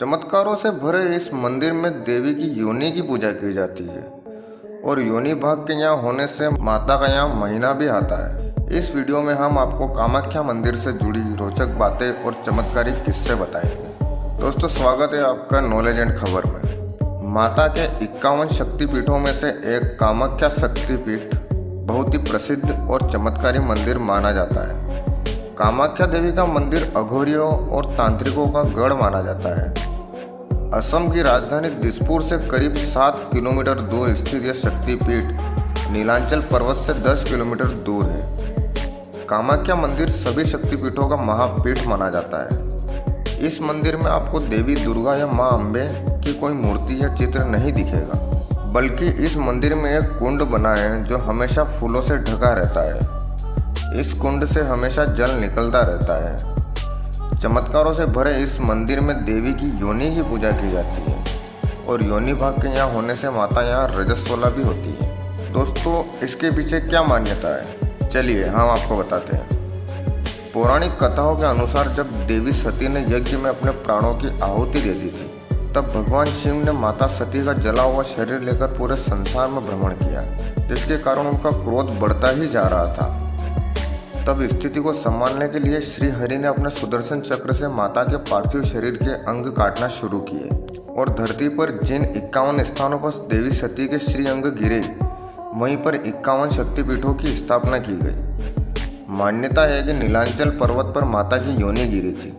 चमत्कारों से भरे इस मंदिर में देवी की योनि की पूजा की जाती है और योनि भाग के यहाँ होने से माता का यहाँ महीना भी आता है। इस वीडियो में हम आपको कामाख्या मंदिर से जुड़ी रोचक बातें और चमत्कारी किस्से बताएंगे। दोस्तों, स्वागत है आपका नॉलेज एंड खबर में। माता के 51 शक्तिपीठों में से एक कामाख्या शक्तिपीठ बहुत ही प्रसिद्ध और चमत्कारी मंदिर माना जाता है। कामाख्या देवी का मंदिर अघोरियों और तांत्रिकों का गढ़ माना जाता है। असम की राजधानी दिसपुर से करीब 7 किलोमीटर दूर स्थित यह शक्तिपीठ नीलांचल पर्वत से 10 किलोमीटर दूर है। कामाख्या मंदिर सभी शक्तिपीठों का महापीठ माना जाता है। इस मंदिर में आपको देवी दुर्गा या मां अम्बे की कोई मूर्ति या चित्र नहीं दिखेगा, बल्कि इस मंदिर में एक कुंड बना है जो हमेशा फूलों से ढका रहता है। इस कुंड से हमेशा जल निकलता रहता है। चमत्कारों से भरे इस मंदिर में देवी की योनि की पूजा की जाती है और योनि भाग के यहाँ होने से माता यहाँ रजस्वला भी होती है। दोस्तों, इसके पीछे क्या मान्यता है, चलिए हम आपको बताते हैं। पौराणिक कथाओं के अनुसार जब देवी सती ने यज्ञ में अपने प्राणों की आहुति दे दी थी, तब भगवान शिव ने माता सती का जला हुआ शरीर लेकर पूरे संसार में भ्रमण किया, जिसके कारण उनका क्रोध बढ़ता ही जा रहा था। तब स्थिति को संभालने के लिए श्री हरि ने अपने सुदर्शन चक्र से माता के पार्थिव शरीर के अंग काटना शुरू किए और धरती पर जिन 51 स्थानों पर देवी सती के श्री अंग गिरे, वहीं पर 51 शक्तिपीठों की स्थापना की गई। मान्यता है कि नीलांचल पर्वत पर माता की योनि गिरी थी,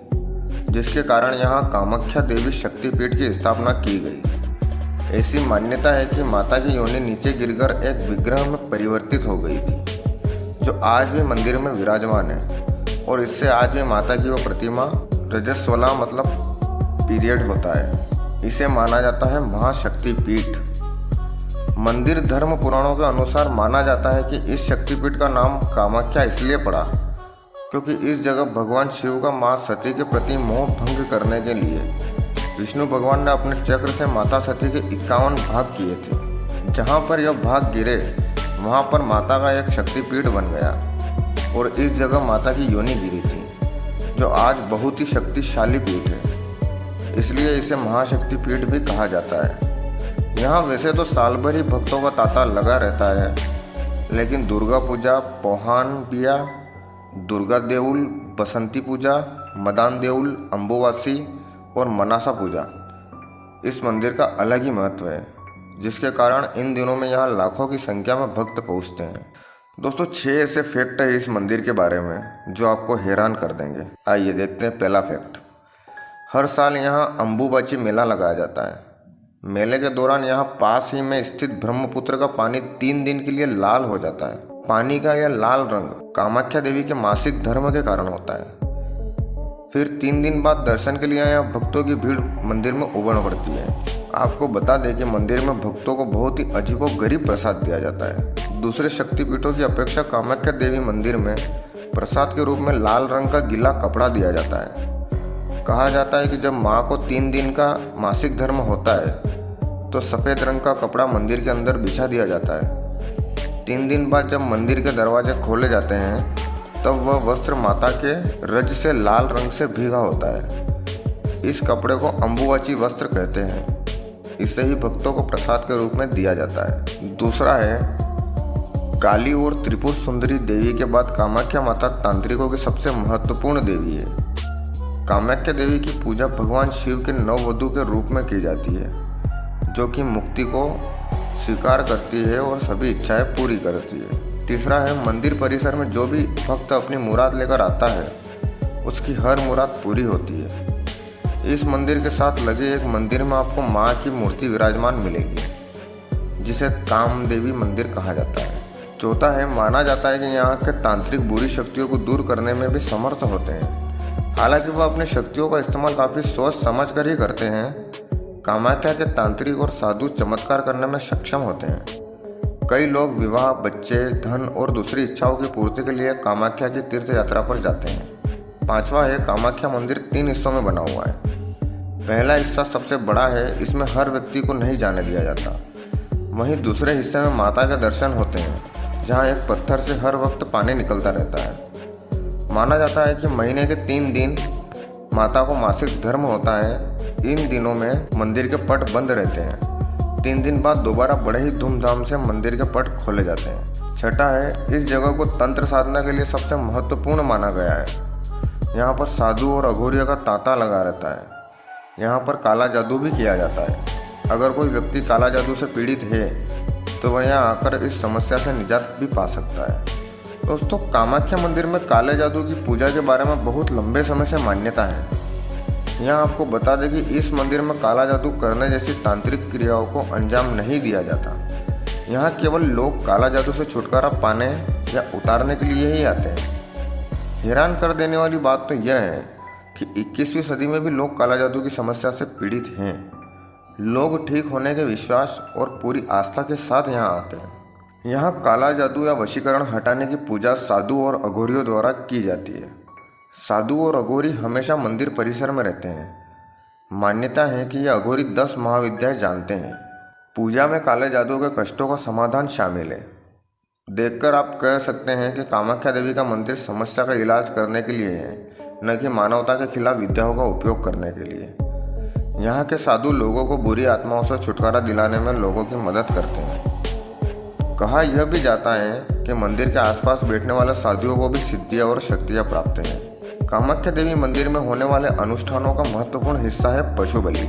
जिसके कारण यहाँ कामाख्या देवी शक्तिपीठ की स्थापना की गई। ऐसी मान्यता है कि माता की योनि नीचे गिरकर एक विग्रह में परिवर्तित हो गई थी, जो आज भी मंदिर में विराजमान है और इससे आज भी माता की वो प्रतिमा रजस्वला मतलब पीरियड होता है। इसे माना जाता है महाशक्तिपीठ। मंदिर धर्म पुराणों के अनुसार माना जाता है कि इस शक्तिपीठ का नाम कामाख्या इसलिए पड़ा क्योंकि इस जगह भगवान शिव का मां सती के प्रति मोह भंग करने के लिए विष्णु भगवान ने अपने चक्र से माता सती के 51 भाग किए थे। जहाँ पर यह भाग गिरे, वहाँ पर माता का एक शक्तिपीठ बन गया और इस जगह माता की योनि गिरी थी, जो आज बहुत ही शक्तिशाली पीठ है। इसलिए इसे महाशक्तिपीठ भी कहा जाता है। यहाँ वैसे तो साल भर ही भक्तों का तांता लगा रहता है, लेकिन दुर्गा पूजा, पौहान पिया, दुर्गा देउल, बसंती पूजा, मदान देउल, अम्बुवासी और मनासा पूजा इस मंदिर का अलग ही महत्व है, जिसके कारण इन दिनों में यहाँ लाखों की संख्या में भक्त पहुँचते हैं। दोस्तों, 6 ऐसे फैक्ट है इस मंदिर के बारे में जो आपको हैरान कर देंगे। आइए देखते हैं पहला फैक्ट। हर साल यहाँ अम्बुबाची मेला लगाया जाता है। मेले के दौरान यहाँ पास ही में स्थित ब्रह्मपुत्र का पानी 3 दिन के लिए लाल हो जाता है। पानी का यह लाल रंग कामाख्या देवी के मासिक धर्म के कारण होता है। फिर 3 दिन बाद दर्शन के लिए यहाँ भक्तों की भीड़ मंदिर में उमड़ पड़ती है। आपको बता दें कि मंदिर में भक्तों को बहुत ही अजीबोगरीब प्रसाद दिया जाता है। दूसरे शक्तिपीठों की अपेक्षा कामाख्या देवी मंदिर में प्रसाद के रूप में लाल रंग का गीला कपड़ा दिया जाता है। कहा जाता है कि जब माँ को 3 दिन का मासिक धर्म होता है, तो सफ़ेद रंग का कपड़ा मंदिर के अंदर बिछा दिया जाता है। 3 दिन बाद जब मंदिर के दरवाजे खोले जाते हैं, तब वह वस्त्र माता के रज से लाल रंग से भीगा होता है। इस कपड़े को अम्बुवाची वस्त्र कहते हैं। इसे ही भक्तों को प्रसाद के रूप में दिया जाता है। दूसरा है, काली और त्रिपुर सुंदरी देवी के बाद कामाख्या माता तांत्रिकों की सबसे महत्वपूर्ण देवी है। कामाख्या देवी की पूजा भगवान शिव के नववधू के रूप में की जाती है, जो कि मुक्ति को स्वीकार करती है और सभी इच्छाएं पूरी करती है। तीसरा है, मंदिर परिसर में जो भी भक्त अपनी मुराद लेकर आता है, उसकी हर मुराद पूरी होती है। इस मंदिर के साथ लगे एक मंदिर में आपको माँ की मूर्ति विराजमान मिलेगी, जिसे कामदेवी मंदिर कहा जाता है। चौथा है, माना जाता है कि यहाँ के तांत्रिक बुरी शक्तियों को दूर करने में भी समर्थ होते हैं। हालांकि वह अपनी शक्तियों का इस्तेमाल काफ़ी सोच समझ कर ही करते हैं। कामाख्या के तांत्रिक और साधु चमत्कार करने में सक्षम होते हैं। कई लोग विवाह, बच्चे, धन और दूसरी इच्छाओं की पूर्ति के लिए कामाख्या की तीर्थ यात्रा पर जाते हैं। पांचवा है, कामाख्या मंदिर 3 हिस्सों में बना हुआ है। पहला हिस्सा सबसे बड़ा है, इसमें हर व्यक्ति को नहीं जाने दिया जाता। वहीं दूसरे हिस्से में माता के दर्शन होते हैं, जहां एक पत्थर से हर वक्त पानी निकलता रहता है। माना जाता है कि महीने के 3 दिन माता को मासिक धर्म होता है इन दिनों में मंदिर के पट बंद रहते हैं। 3 दिन बाद दोबारा बड़े ही धूमधाम से मंदिर के पट खोले जाते हैं। छठा है, इस जगह को तंत्र साधना के लिए सबसे महत्वपूर्ण माना गया है। यहाँ पर साधु और अघोरियों का तांता लगा रहता है। यहाँ पर काला जादू भी किया जाता है। अगर कोई व्यक्ति काला जादू से पीड़ित है तो वह यहाँ आकर इस समस्या से निजात भी पा सकता है। दोस्तों, कामाख्या मंदिर में काले जादू की पूजा के बारे में बहुत लंबे समय से मान्यता है। यहाँ आपको बता दें कि इस मंदिर में काला जादू करने जैसी तांत्रिक क्रियाओं को अंजाम नहीं दिया जाता। यहाँ केवल लोग काला जादू से छुटकारा पाने या उतारने के लिए ही आते हैं। हैरान कर देने वाली बात तो यह है कि 21वीं सदी में भी लोग काला जादू की समस्या से पीड़ित हैं। लोग ठीक होने के विश्वास और पूरी आस्था के साथ यहाँ आते हैं। यहाँ काला जादू या वशीकरण हटाने की पूजा साधु और अघोरियों द्वारा की जाती है। साधु और अघोरी हमेशा मंदिर परिसर में रहते हैं। मान्यता है कि ये अघोरी 10 महाविद्याएं जानते हैं। पूजा में काले जादू के कष्टों का समाधान शामिल है। देखकर आप कह सकते हैं कि कामाख्या देवी का मंदिर समस्या का इलाज करने के लिए है, न कि मानवता के खिलाफ विद्याओं का उपयोग करने के लिए। यहाँ के साधु लोगों को बुरी आत्माओं से छुटकारा दिलाने में लोगों की मदद करते हैं। कहा यह भी जाता है कि मंदिर के आसपास बैठने वाले साधुओं को भी सिद्धियाँ और शक्तियाँ प्राप्त हैं। कामाख्या देवी मंदिर में होने वाले अनुष्ठानों का महत्वपूर्ण हिस्सा है पशु बलि।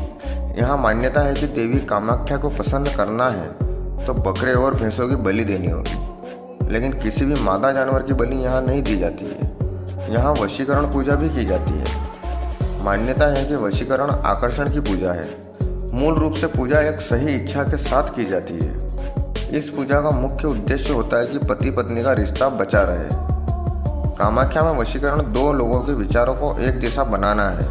यहाँ मान्यता है कि देवी कामाख्या को प्रसन्न करना है तो बकरे और भैंसों की बलि देनी होगी, लेकिन किसी भी मादा जानवर की बलि यहाँ नहीं दी जाती है। यहाँ वशीकरण पूजा भी की जाती है। मान्यता है कि वशीकरण आकर्षण की पूजा है। मूल रूप से पूजा एक सही इच्छा के साथ की जाती है। इस पूजा का मुख्य उद्देश्य होता है कि पति पत्नी का रिश्ता बचा रहे। कामाख्या में वशीकरण 2 लोगों के विचारों को एक जैसा बनाना है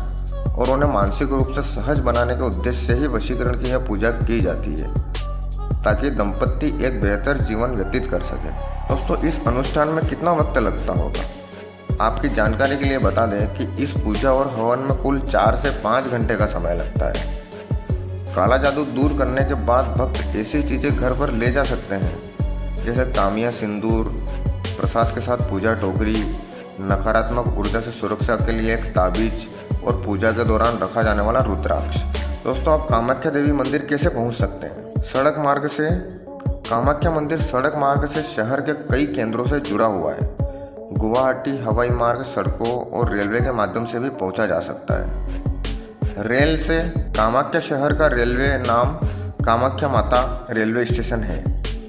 और उन्हें मानसिक रूप से सहज बनाने के उद्देश्य से ही वशीकरण की यह पूजा की जाती है, ताकि दंपति एक बेहतर जीवन व्यतीत कर सके। दोस्तों, इस अनुष्ठान में कितना वक्त लगता होगा? आपकी जानकारी के लिए बता दें कि इस पूजा और हवन में कुल 4 से 5 घंटे का समय लगता है। काला जादू दूर करने के बाद भक्त ऐसी चीज़ें घर पर ले जा सकते हैं, जैसे तामिया सिंदूर, प्रसाद के साथ पूजा टोकरी, नकारात्मक ऊर्जा से सुरक्षा के लिए एक ताबीज और पूजा के दौरान रखा जाने वाला रुद्राक्ष। दोस्तों, आप कामाख्या देवी मंदिर कैसे पहुंच सकते हैं? सड़क मार्ग से। कामाख्या मंदिर सड़क मार्ग से शहर के कई केंद्रों से जुड़ा हुआ है। गुवाहाटी हवाई मार्ग, सड़कों और रेलवे के माध्यम से भी पहुंचा जा सकता है। रेल से कामाख्या शहर का रेलवे नाम कामाख्या माता रेलवे स्टेशन है।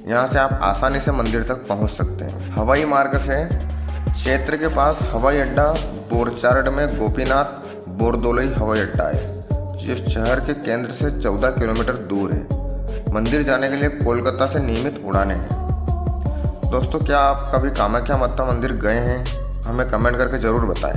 यहाँ से आप आसानी से मंदिर तक पहुँच सकते हैं। हवाई मार्ग से क्षेत्र के पास हवाई अड्डा बोरचारड में गोपीनाथ बोरदोलई हवाई अड्डा है, जो शहर के केंद्र से 14 किलोमीटर दूर है। मंदिर जाने के लिए कोलकाता से नियमित उड़ानें हैं। दोस्तों, क्या आप कभी कामाख्या माता मंदिर गए हैं? हमें कमेंट करके ज़रूर बताएं।